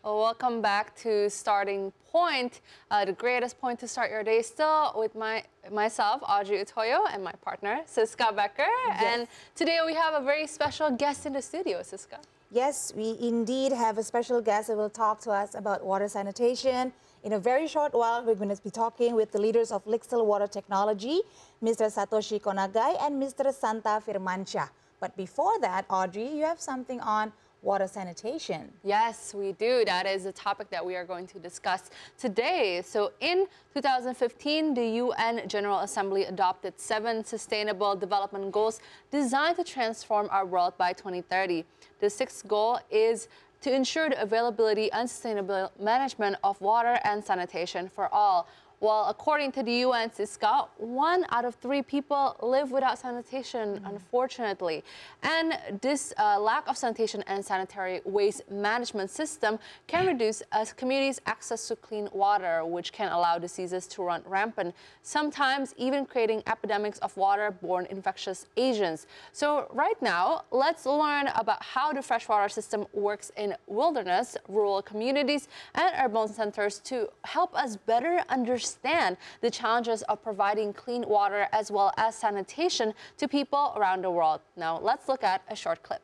Well, welcome back to Starting Point, the greatest point to start your day still with myself, Audrey Utoyo, and my partner, Siska Becker. Yes. And today we have a very special guest in the studio, Siska. Yes, we indeed have a special guest that will talk to us about water sanitation. In a very short while, we're going to be talking with the leaders of Lixil Water Technology, Mr. Satoshi Konagai and Mr. Santa Firmansyah. But before that, Audrey, you have something on water sanitation. Yes, we do. That is the topic that we are going to discuss today. So in 2015, the UN General Assembly adopted 7 Sustainable Development Goals designed to transform our world by 2030. The 6th goal is to ensure the availability and sustainable management of water and sanitation for all. Well, according to the UN, Siska, 1 out of 3 people live without sanitation, unfortunately. And this lack of sanitation and sanitary waste management system can reduce a community's access to clean water, which can allow diseases to run rampant, sometimes even creating epidemics of waterborne infectious agents. So right now, let's learn about how the freshwater system works in wilderness, rural communities, and urban centers to help us better understand the challenges of providing clean water as well as sanitation to people around the world. Now, let's look at a short clip.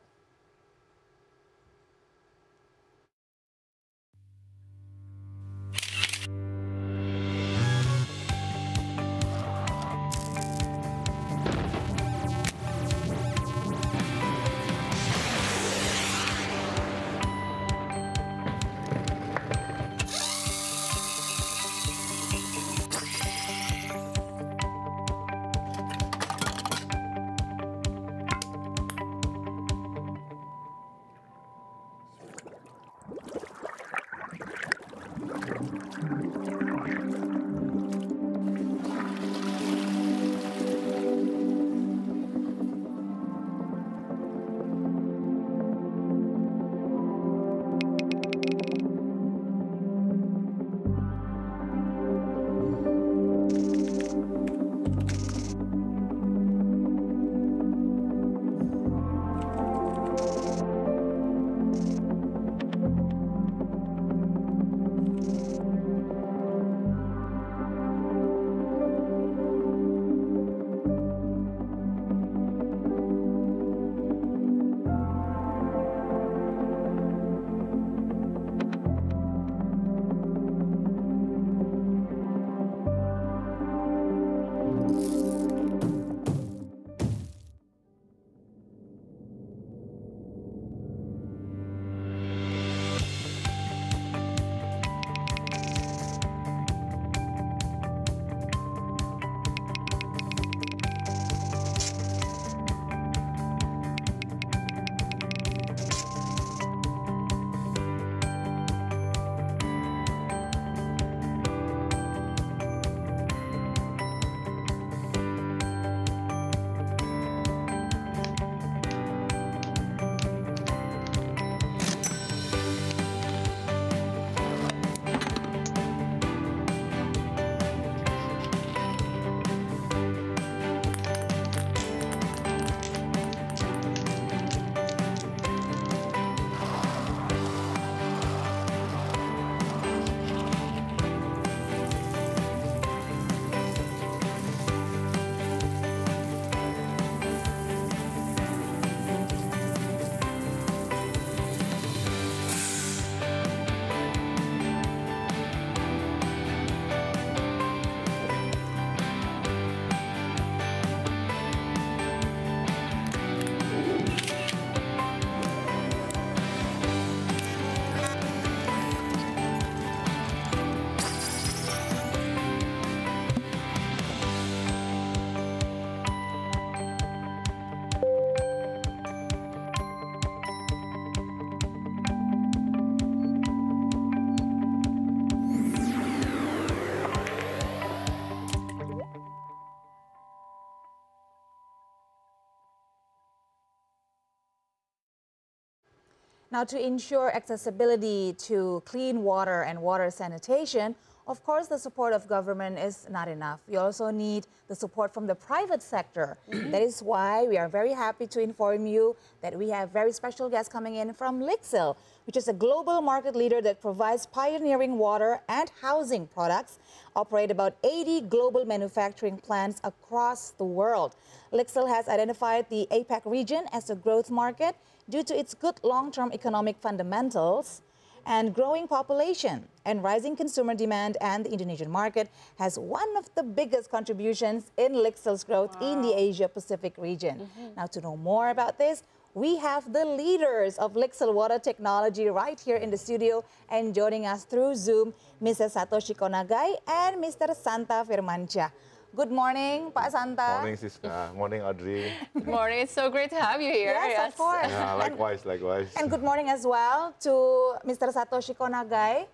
Now, to ensure accessibility to clean water and water sanitation, Of course, the support of government is not enough. You also need the support from the private sector. That is why we are very happy to inform you that we have very special guests coming in from Lixil, which is a global market leader that provides pioneering water and housing products, operate about 80 global manufacturing plants across the world. Lixil has identified the APAC region as a growth market due to its good long-term economic fundamentals and growing population and rising consumer demand, and the Indonesian market has one of the biggest contributions in Lixil's growth in the Asia-Pacific region. Now, to know more about this, we have the leaders of Lixil Water Technology right here in the studio, and joining us through Zoom, Mr. Satoshi Konagai and Mr. Santa Firmansyah. Good morning, Pak Santa. Morning, Siska. Morning, Audrey. Good morning. It's so great to have you here. Yes, of course. Yeah, likewise, likewise. And good morning as well to Mr. Satoshi Konagai,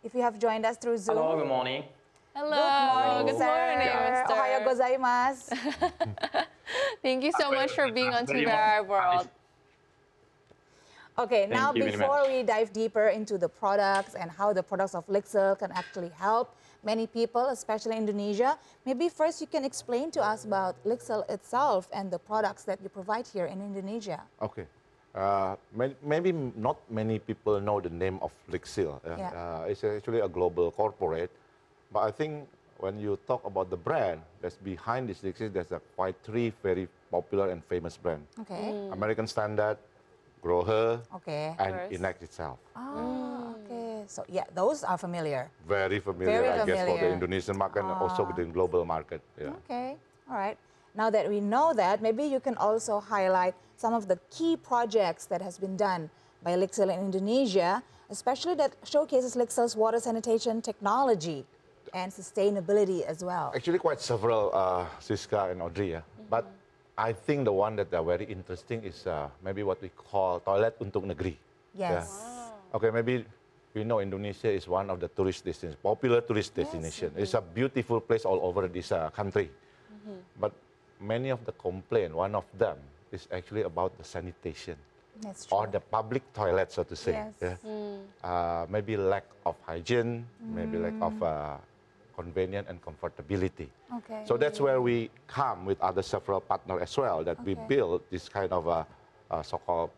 if you have joined us through Zoom. Hello, good morning. Hello. Good morning, sir. Mr. Ohayo gozaimasu. Thank you so much for being on TVR World. Okay, Thank now you very before much. we dive deeper into the products and how the products of Lixil can actually help many people, especially in Indonesia, maybe first you can explain to us about Lixil itself and the products that you provide here in Indonesia. Okay. Maybe not many people know the name of Lixil. Yeah. It's actually a global corporate. But I think when you talk about the brand that's behind this Lixil, there's quite three very popular and famous brands. Okay. American Standard, Grohe, Okay. and course. Inex itself. Oh, okay. So yeah, those are familiar. Very familiar, Very I guess, for the familiar. Indonesian market and also the global market. Yeah. Okay, all right. Now that we know that, maybe you can also highlight some of the key projects that has been done by Lixil in Indonesia, especially that showcases Lixil's water sanitation technology and sustainability as well. Actually, quite several, Siska and Audrey. But I think the one that are very interesting is maybe what we call toilet untuk negeri. Yes. Okay, maybe you know Indonesia is one of the tourist destinations, popular tourist destination. It's a beautiful place all over this country. But many of the complaint, one of them is actually about the sanitation That's true. or the public toilet, so to say. Yes. Maybe lack of hygiene, maybe lack of convenience and comfortability. Okay. So that's where we come with other several partners as well, that we Okay. build this kind of a so-called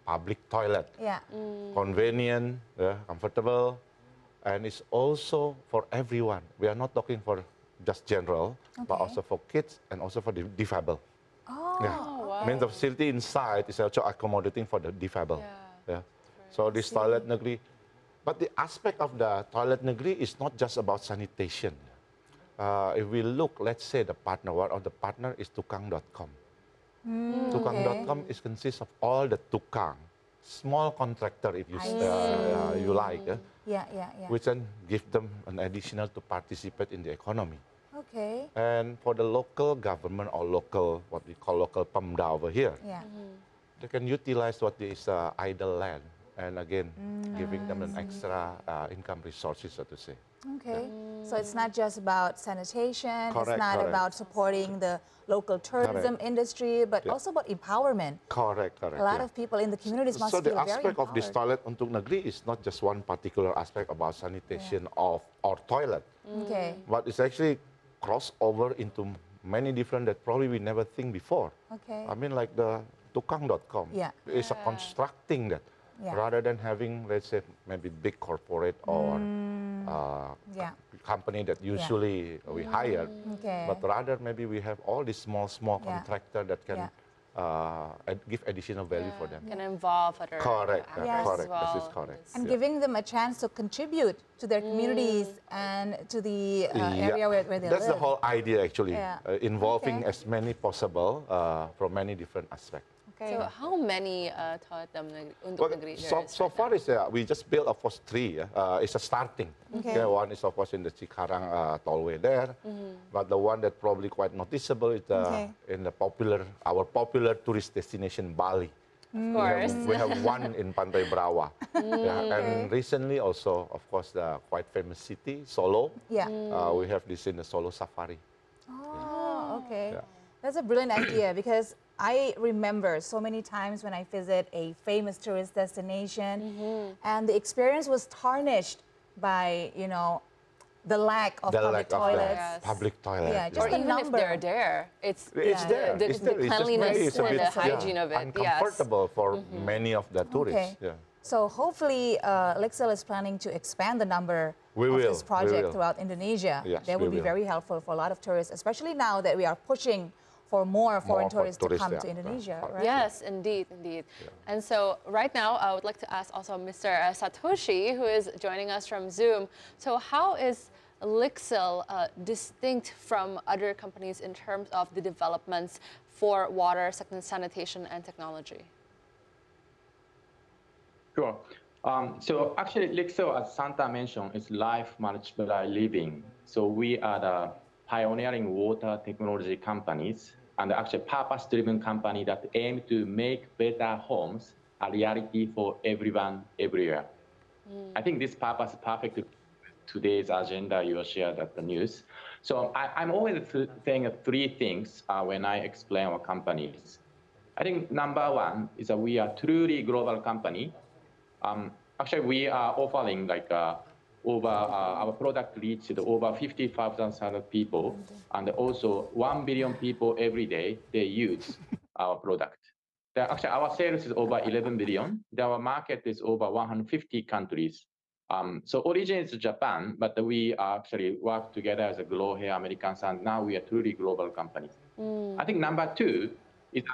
public toilet. Yeah. Convenient, comfortable, and it's also for everyone. We are not talking for just general, but Okay. also for kids and also for the disabled. Oh. Yeah. Means the facility inside is also accommodating for the disabled. Yeah. So this toilet negeri, but the aspect of the toilet negeri is not just about sanitation. If we look, let's say the partner, one of the partner is tukang.com. Tukang.com is consists of all the tukang, small contractor if you, you like, Yeah, yeah, yeah. which then give them an additional to participate in the economy. Okay. And for the local government or local, what we call local Pemda over here, Yeah. they can utilize what is idle land and again, giving them an extra income resources, so to say. Okay. So it's not just about sanitation, it's Correct, not correct. about supporting the local tourism industry, but Yeah. also about empowerment. Correct, correct. A lot yeah. of people in the communities must So feel the very aspect of this empowered. toilet untuk negeri is not just one particular aspect about sanitation of our toilet, Okay. but it's actually cross over into many different that probably we never think before. Okay. I mean, like the tukang.com Yeah. is a constructing that Yeah. rather than having, let's say, maybe big corporate or Yeah. company that usually we hire, Okay. but rather maybe we have all these small Yeah. contractor that can give additional value for them. Can involve other Correct, actors Yes. as correct. well. This is correct. And Yeah. giving them a chance to contribute to their communities and to the Yeah. area where they That's live. the whole idea actually, Yeah. involving Okay. as many possible from many different aspects. Okay. So how many toilet untuk Well, negeri there so is so right far now? is we just built of course three. It's a starting. Okay. One is of course in the Cikarang tollway there, but the one that probably quite noticeable is Okay. in the our popular tourist destination Bali. Of course. We have one in Pantai Brawa, yeah, and recently also of course the quite famous city Solo. Yeah. We have this in the Solo Safari. Oh, okay. Yeah. That's a brilliant idea because I remember so many times when I visit a famous tourist destination and the experience was tarnished by, the lack of public toilets. Yes. Public toilet. Yeah, just Or the even if number. they're there, it's there. the, It's there. the It's just cleanliness maybe it's a and bit, the hygiene of it. Yes. uncomfortable for many of the tourists. Okay. Yeah. So hopefully, Lixil is planning to expand the number We of will, this we project will. throughout Indonesia. Yes, that we would be will. very helpful for a lot of tourists, especially now that we are pushing for more foreign for tourists to tourists, come yeah. to Indonesia, right? Yes, indeed, indeed. And so right now, I would like to ask also Mr. Satoshi, who is joining us from Zoom. So how is Lixil distinct from other companies in terms of the developments for water, sanitation, and technology? Sure. So actually, Lixil, as Santa mentioned, is life multiplier living. So we are the pioneering water technology companies and actually purpose-driven company that aim to make better homes a reality for everyone, everywhere. I think this purpose is perfect to today's agenda you shared at the news. So I'm always saying three things when I explain our companies. I think number one is that we are truly global company. Actually, we are offering like our product reaches over 55,000 people, and also 1 billion people every day they use our product. Actually, our sales is over 11 billion. Our market is over 150 countries. So origin is Japan, but we actually work together as a Glow Hair Americans, and now we are truly global company. I think number two is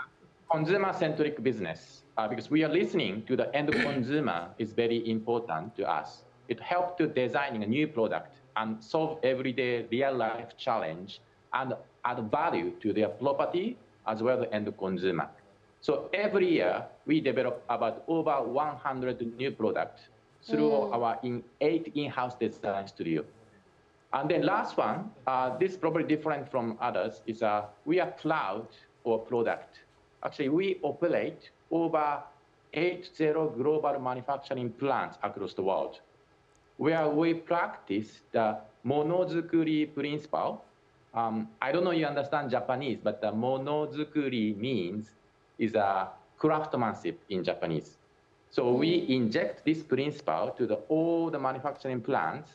consumer-centric business, because we are listening to the end consumer is very important to us. It helps to designing a new product and solve everyday real-life challenge and add value to their property as well as the end consumer. So every year, we develop about over 100 new products through our 8 in-house design studio. And then last one, this is probably different from others, is we are cloud or product. Actually, we operate over 80 global manufacturing plants across the world, where we practice the monozukuri principle. I don't know if you understand Japanese, but the monozukuri means is a craftsmanship in Japanese. So we inject this principle to all the manufacturing plants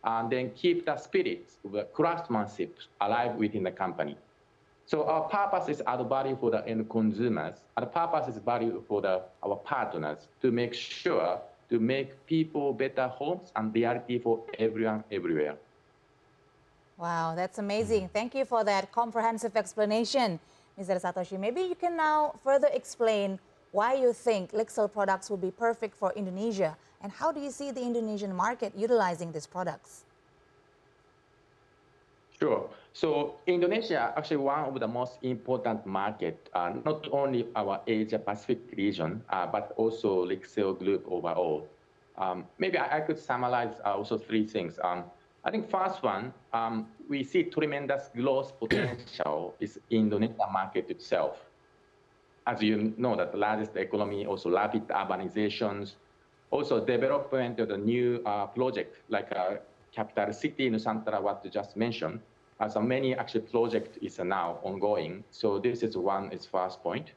and then keep the spirit of the craftsmanship alive within the company. So our purpose is add value for the end consumers, and the purpose is value for our partners to make sure to make people better homes and reality for everyone, everywhere. Wow, that's amazing. Thank you for that comprehensive explanation, Mr. Satoshi. Maybe you can now further explain why you think Lixil products will be perfect for Indonesia, and how do you see the Indonesian market utilizing these products? Sure. So Indonesia actually one of the most important market, not only our Asia Pacific region, but also Lixil Group overall. Maybe I could summarize also three things. I think first one, we see tremendous growth potential is Indonesia market itself. As you know, that the largest economy, also rapid urbanizations, also development of the new project like capital city Nusantara, what you just mentioned. So many actually project is now ongoing. So this is first point.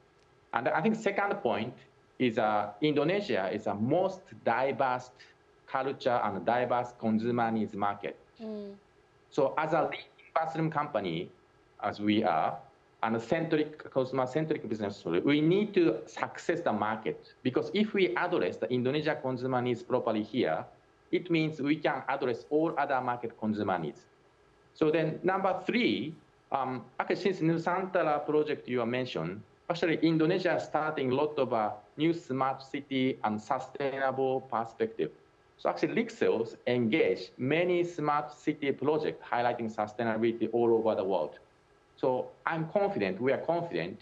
And I think second point is Indonesia is a most diverse culture and diverse consumer needs market. So as a leading bathroom company, as we are, and a consumer-centric business, we need to success the market. Because if we address the Indonesia consumer needs properly here, it means we can address all other market consumer needs. So then number three, actually since Nusantara project you mentioned, actually Indonesia is starting a lot of new smart city and sustainable perspective. So actually Lixil engage many smart city projects highlighting sustainability all over the world. So I'm confident, we are confident,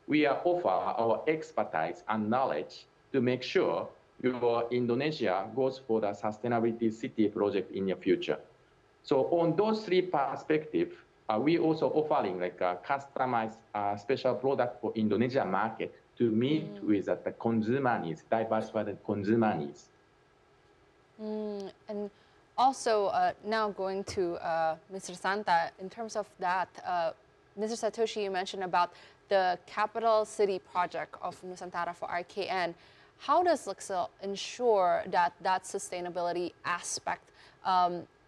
we are offer our expertise and knowledge to make sure your Indonesia goes for the sustainability city project in the future. So on those three perspectives, we also offering like a customized special product for Indonesia market to meet with the consumer needs, diversified consumer needs. And also now going to Mr. Santa, in terms of that, Mr. Satoshi, you mentioned about the capital city project of Nusantara for RKN. How does Lixil ensure that that sustainability aspect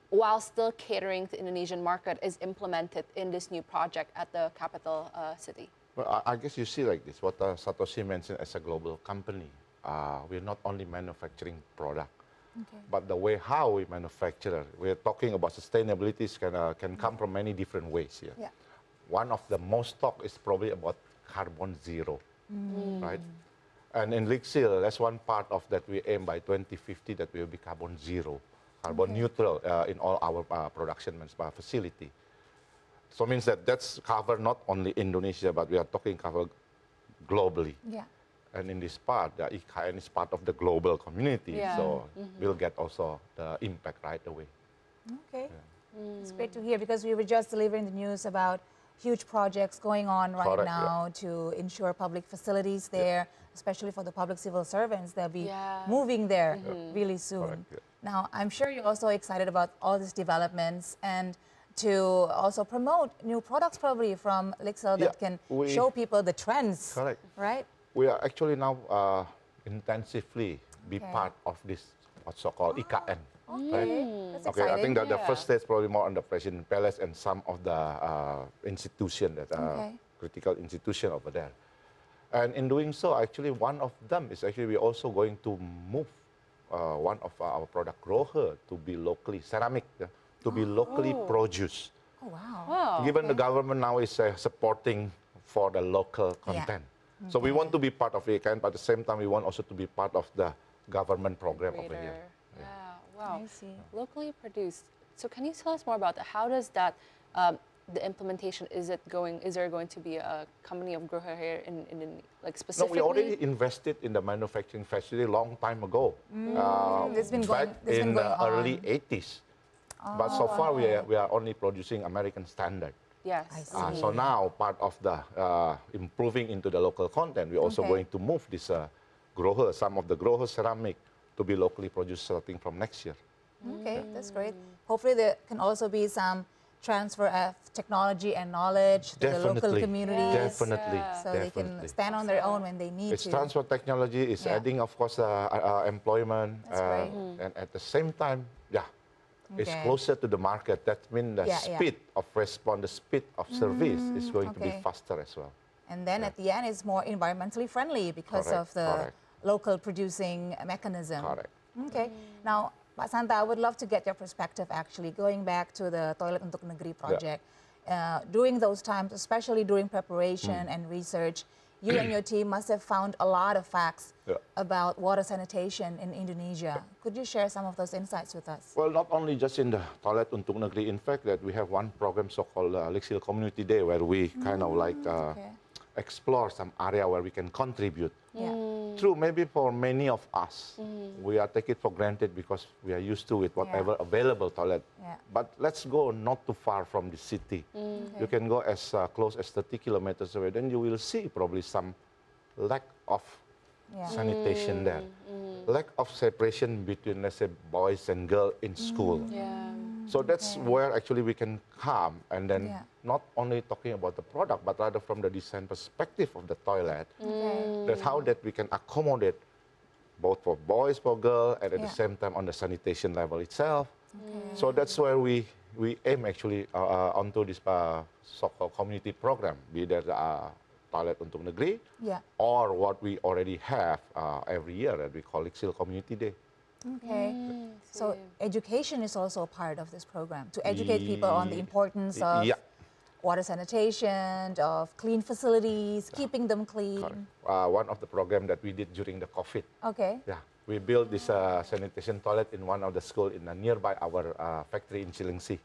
while still catering to Indonesian market, is implemented in this new project at the capital city? Well, I guess you see like this, what Satoshi mentioned as a global company. We're not only manufacturing product, but the way how we manufacture, we're talking about sustainability can come from many different ways here. Yeah. One of the most talk is probably about carbon zero, right? And in Lixil, that's one part of that we aim by 2050 that we will be carbon zero, carbon neutral in all our production facility. So it means that that's covered not only Indonesia, but we are talking covered globally. Yeah. And in this part, the IKN is part of the global community, so we'll get also the impact right away. Okay. It's great to hear because we were just delivering the news about huge projects going on right now to ensure public facilities there, especially for the public civil servants. They'll be moving there really soon. Now, I'm sure you're also excited about all these developments and to also promote new products probably from Lixil that can show people the trends, right? We are actually now intensively be part of this what's so-called IKN. That's Okay, I exciting. think that the first stage probably more on the President Palace and some of the institution that critical institution over there. And in doing so, actually one of them is actually we're also going to move one of our product grower to be locally ceramic, to be locally produced. Oh, wow. Wow. Given the government now is supporting for the local content. So we want to be part of IKN, but at the same time we want also to be part of the government program over here. Yeah, wow. I see. Locally produced. So can you tell us more about that? How does that, the implementation, is it going, is there going to be a company of grower here in like specifically? No, we already invested in the manufacturing facility a long time ago. This been going, back this been in going the on. early 80s. But so far we are only producing American standard. Yes. I see. So now part of the improving into the local content, we're also going to move this grower, some of the grower ceramic to be locally produced starting from next year. Okay, that's great. Hopefully there can also be some transfer of technology and knowledge to the local communities. Definitely. So they can stand on their own when they need It's to. transfer technology, it's adding, of course, employment. That's great. And at the same time, it's closer to the market. That means the speed of response, the speed of service is going to be faster as well. And then at the end, it's more environmentally friendly because of the local producing mechanism. Correct. Okay. Now, Pak Santa, I would love to get your perspective actually, going back to the Toilet Untuk Negeri project. During those times, especially during preparation and research, you and your team must have found a lot of facts about water sanitation in Indonesia. Could you share some of those insights with us? Well, not only just in the Toilet Untuk Negeri, in fact, that we have one program so-called Lixil Community Day, where we kind of like explore some area where we can contribute. True, maybe for many of us, we are take it for granted because we are used to it, whatever available toilet. But let's go not too far from the city. You can go as close as 30 kilometers away, then you will see probably some lack of sanitation there. Lack of separation between, let's say, boys and girls in school. So that's where actually we can come and then not only talking about the product, but rather from the design perspective of the toilet. That's how that we can accommodate both for boys, for girls, and at the same time on the sanitation level itself. So that's where we aim actually onto this so-called community program, be that Toilet Untuk Negeri or what we already have every year that we call Lixil Community Day. Okay. So education is also a part of this program, to educate people on the importance of water sanitation, of clean facilities, keeping them clean. One of the programs that we did during the COVID. We built this sanitation toilet in one of the schools in nearby our factory in Cilengsi.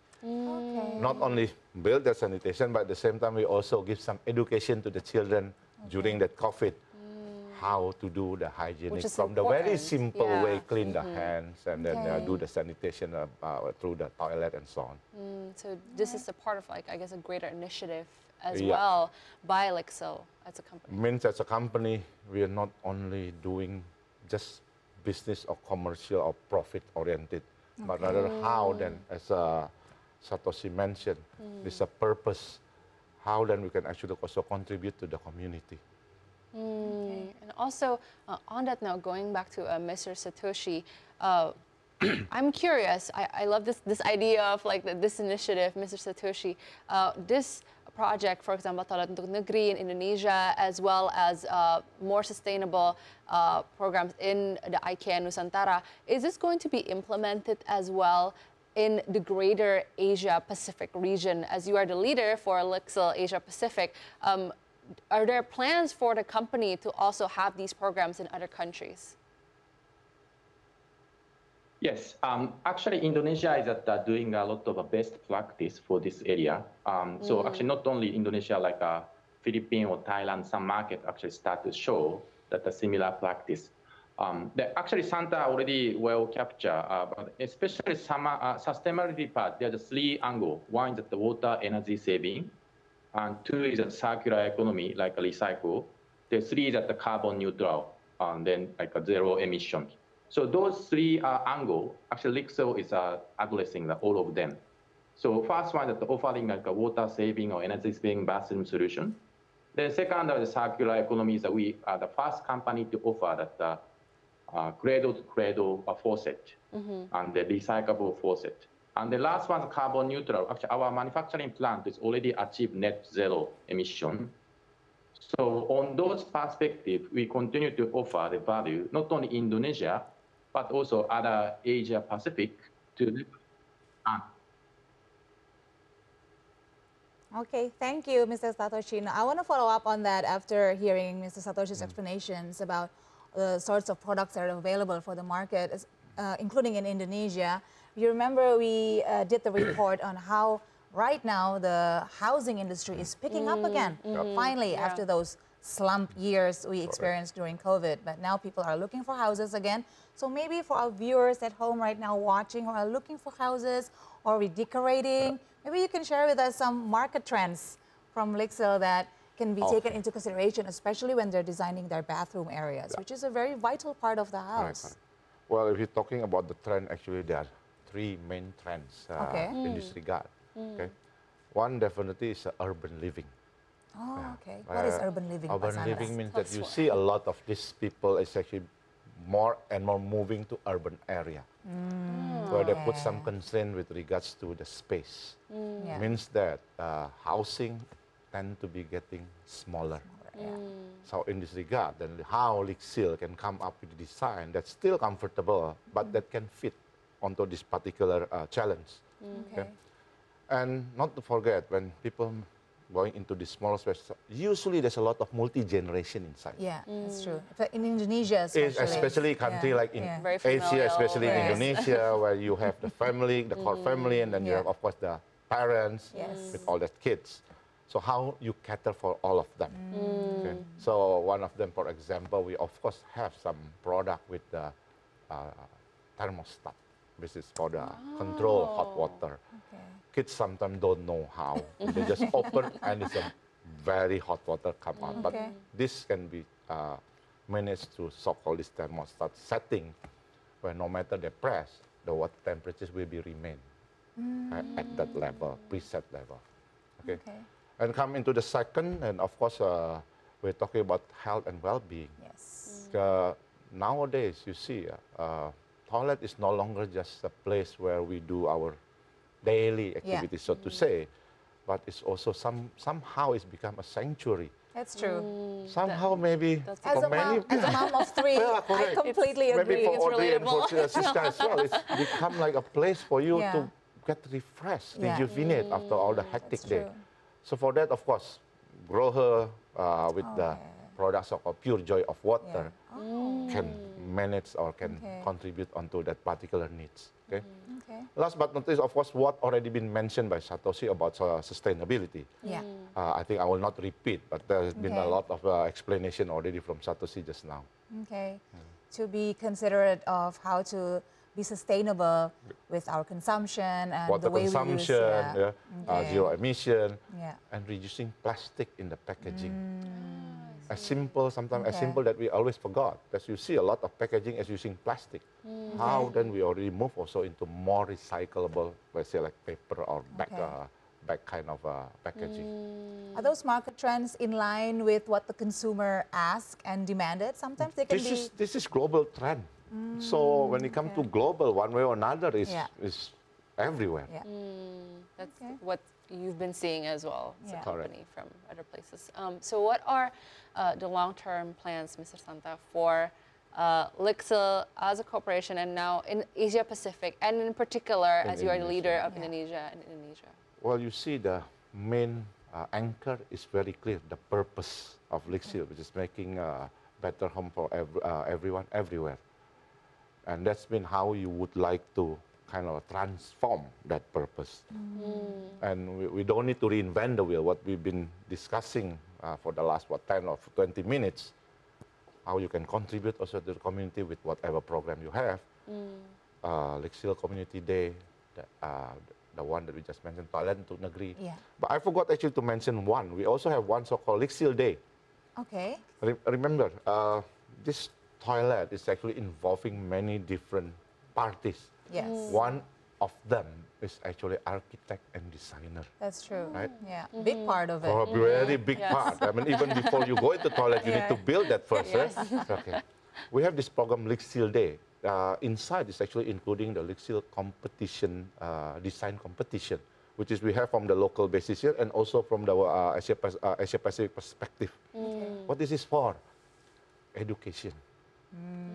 Not only build the sanitation, but at the same time we also give some education to the children during that COVID. How to do the hygienic from the very simple way, clean the hands and then do the sanitation through the toilet and so on. So this is a part of, like, I guess, a greater initiative as well by Lixil as a company. Means as a company, we are not only doing just business or commercial or profit oriented, but rather how then, as Satoshi mentioned, this a purpose, how then we can actually also contribute to the community. And also, on that note, going back to Mr. Satoshi, I'm curious. I love this idea of like this initiative, Mr. Satoshi. This project, for example, Toilet Untuk Negeri in Indonesia, as well as more sustainable programs in the IKEA Nusantara, is this going to be implemented as well in the greater Asia Pacific region? As you are the leader for Lixil Asia Pacific, are there plans for the company to also have these programs in other countries? Yes, actually Indonesia is doing a lot of best practice for this area. So actually not only Indonesia, like Philippines or Thailand, some market actually start to show that a similar practice. Actually Santa already well capture, but especially some sustainability part, there's 3 angles. One is the water energy saving, and 2 is the circular economy, like a recycle. The 3 is the carbon neutral, and then like a zero emission. So those 3 angles, actually Lixil is addressing all of them. So first one is offering like a water saving or energy saving bathroom solution. Then second is the circular economy, is that we are the first company to offer that cradle-to-cradle faucet and the recyclable faucet. And the last one is carbon neutral. Actually, our manufacturing plant is already achieved net zero emission. So on those perspectives, we continue to offer the value, not only Indonesia, but also other Asia Pacific to. Okay, thank you, Mr. Satoshi. Now, I want to follow up on that after hearing Mr. Satoshi's explanations about the sorts of products that are available for the market, including in Indonesia. You remember we did the report on how right now the housing industry is picking up again, finally, after those slump years we experienced during COVID. But now people are looking for houses again. So maybe for our viewers at home right now watching who are looking for houses or redecorating, maybe you can share with us some market trends from Lixil that can be taken into consideration, especially when they're designing their bathroom areas, which is a very vital part of the house. Well, if you're talking about the trend, actually there are 3 main trends in this regard. Okay, one definitely is urban living. Oh, okay. What is urban living? Urban living means that you see a lot of these people is actually more and more moving to urban area, where they put some constraint with regards to the space. Means that housing tend to be getting smaller. So in this regard, then how Lixil can come up with a design that's still comfortable, but that can fit onto this particular challenge. Okay. And not to forget, when people going into this smaller space, usually there's a lot of multi-generation inside. Yeah, that's true. In Indonesia especially country like in Asia, especially in Indonesia, where you have the family, the core family, and then you have, of course, the parents with all the kids. So how you cater for all of them? Okay. So one of them, for example, we of course have some product with the thermostat. This is for the control hot water. Kids sometimes don't know how. They just open and it's a very hot water come out. But this can be managed to so-called this thermostat setting, where no matter the press, the water temperatures will be remain at that level, preset level. Okay. And come into the second, and of course, we're talking about health and well-being. Yes. Nowadays, you see, toilet is no longer just a place where we do our daily activities, so to say, but it's also somehow it's become a sanctuary. That's true. Somehow maybe as a mom of 3, I completely agree. Maybe for Audrey and for Siska as well, it's become like a place for you to get refreshed, rejuvenate after all the hectic day. So for that, of course, grow her with the products of Pure Joy of Water can manage or can contribute onto that particular needs. Okay. Last but not least, of course, what already been mentioned by Satoshi about sustainability. I think I will not repeat, but there's been a lot of explanation already from Satoshi just now. To be considerate of how to be sustainable with our consumption and water the way consumption, we use zero emission, and reducing plastic in the packaging. As simple, sometimes as simple that we always forgot. As you see, a lot of packaging is using plastic. How then we already move also into more recyclable, let's say like paper or bag kind of packaging. Are those market trends in line with what the consumer asked and demanded? Sometimes they can This is global trend. So when it comes to global, one way or another Yeah. is everywhere. Yeah. That's Okay. what you've been seeing as well as Yeah. a Correct. company from other places. So what are the long-term plans, Mr. Santa, for Lixil as a corporation and now in Asia Pacific, and in particular, In as you are the leader Indonesia. of Yeah. Indonesia and Indonesia? Well, you see, the main anchor is very clear. The purpose of Lixil, which is making a better home for everyone, everywhere. And that's been how you would like to kind of transform that purpose. And we don't need to reinvent the wheel. What we've been discussing for the last, 10 or 20 minutes, how you can contribute also to the community with whatever program you have. Lixil Community Day, the one that we just mentioned, Talent untuk Negeri. Yeah. But I forgot actually to mention one. We also have one so-called Lixil Day. Okay. Remember, this toilet is actually involving many different parties. Yes. One of them is actually architect and designer. That's true. Right. Yeah. Big part of it. For a very big Yes. part. I mean, even before you go into toilet, you Yeah. need to build that first. Okay. We have this program, Lixil Day. Inside is actually including the Lixil competition, design competition, which is we have from the local basis here and also from the Asia Pacific perspective. What this is for? Education.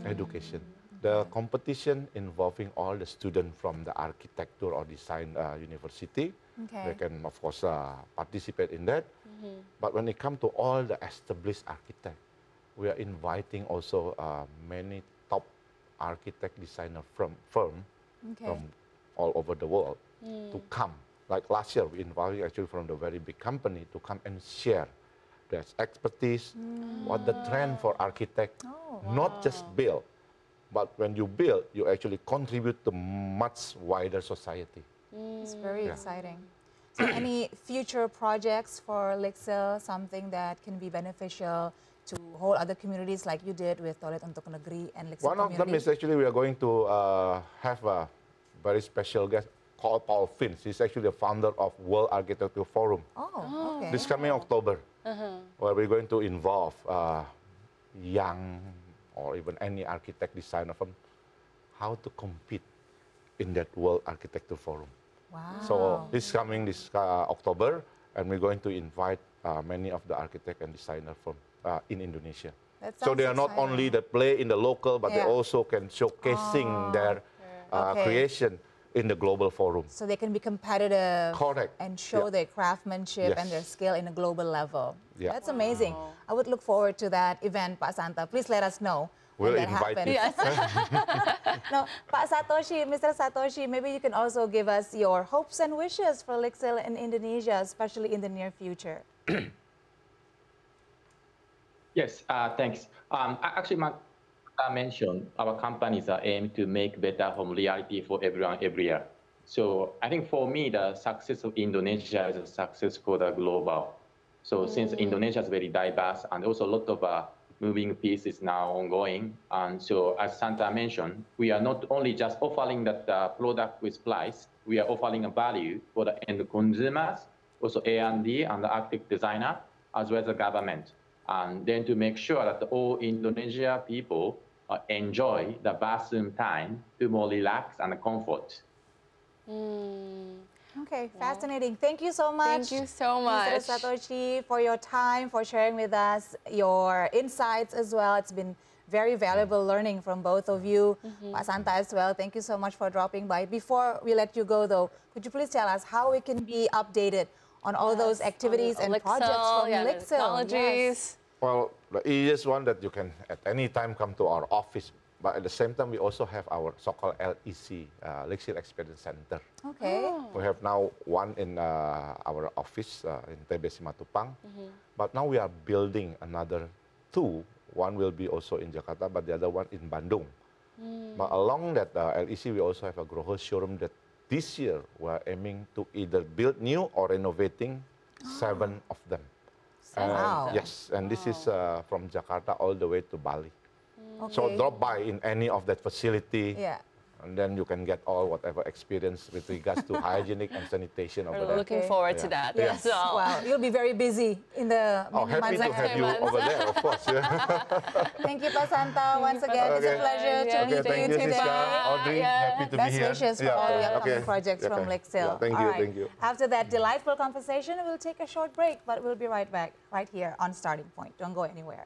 Education. The competition involving all the students from the architecture or design university. Okay. They can, of course, participate in that. But when it comes to all the established architects, we are inviting also many top architect designer firm Okay. from all over the world to come. Like last year, we invited actually from the very big company to come and share their expertise, what the trend for architect, Oh, not just build, but when you build, you actually contribute to much wider society. It's very Yeah. exciting. So any future projects for Lixil, something that can be beneficial to whole other communities like you did with Toilet untuk Negeri and Lixil One of them community? is actually we are going to have a very special guest called Paul Finch. He's actually the founder of World Architecture Forum. Oh, okay. This coming October, where we're going to involve young or even any architect designer from how to compete in that World Architecture Forum. Wow. So this coming this October, and we're going to invite many of the architect and designer from in Indonesia. That So they are sounds not only exciting. that play in the local, but they Yeah. also can showcasing their Okay. creation in the global forum. So they can be competitive Correct. and show Yeah. their craftsmanship and their Yes. skill in a global level. Yeah. That's amazing. I would look forward to that event, Pak Santa. Please let us know when We'll that invite happens. you. Yes. No, Pak Satoshi, Mr. Satoshi, maybe you can also give us your hopes and wishes for Lixil in Indonesia, especially in the near future. Yes, thanks. Actually, I mentioned our companies are aimed to make better home reality for everyone every year. So I think for me, the success of Indonesia is a success for the global. So since Indonesia is very diverse and also a lot of moving pieces now ongoing, and so as Santa mentioned, we are not only just offering that product with price, we are offering a value for the end consumers, also A&D and the architect designer, as well as the government. And then to make sure that all Indonesia people enjoy the bathroom time to more relax and comfort. Okay, fascinating. Thank you so much. Thank you so much. Mr. Satoshi, for your time, for sharing with us your insights as well. It's been very valuable learning from both of you. Pak Santa as well, thank you so much for dropping by. Before we let you go though, could you please tell us how we can be updated on all those activities and projects from Lixil? Technologies. Well, the easiest one that you can at any time come to our office, but at the same time we also have our so-called LEC, Lixil Experience Center. Okay. We have now one in our office in TB Simatupang, but now we are building another two. One will be also in Jakarta, but the other one in Bandung. But along that LEC, we also have a Groho showroom that this year we're aiming to either build new or renovating 7 of them. And Wow. Yes, and this is from Jakarta all the way to Bali. Okay. So drop by in any of that facility. Yeah. And then you can get all whatever experience with regards to hygienic and sanitation over We're there. looking forward to that Yes. as well. Wow, you'll be very busy in the many Happy months to ahead. have you over there, of course. Yeah. Thank you, Pak Santa. Once again, it's a Okay. pleasure to Okay, meet thank you you, today. Siska. Audrey, happy to Best be here. wishes for all the upcoming okay. projects from Okay. Lixil. Yeah, thank All you, right. thank you. After that delightful conversation, we'll take a short break, but we'll be right back right here on Starting Point. Don't go anywhere.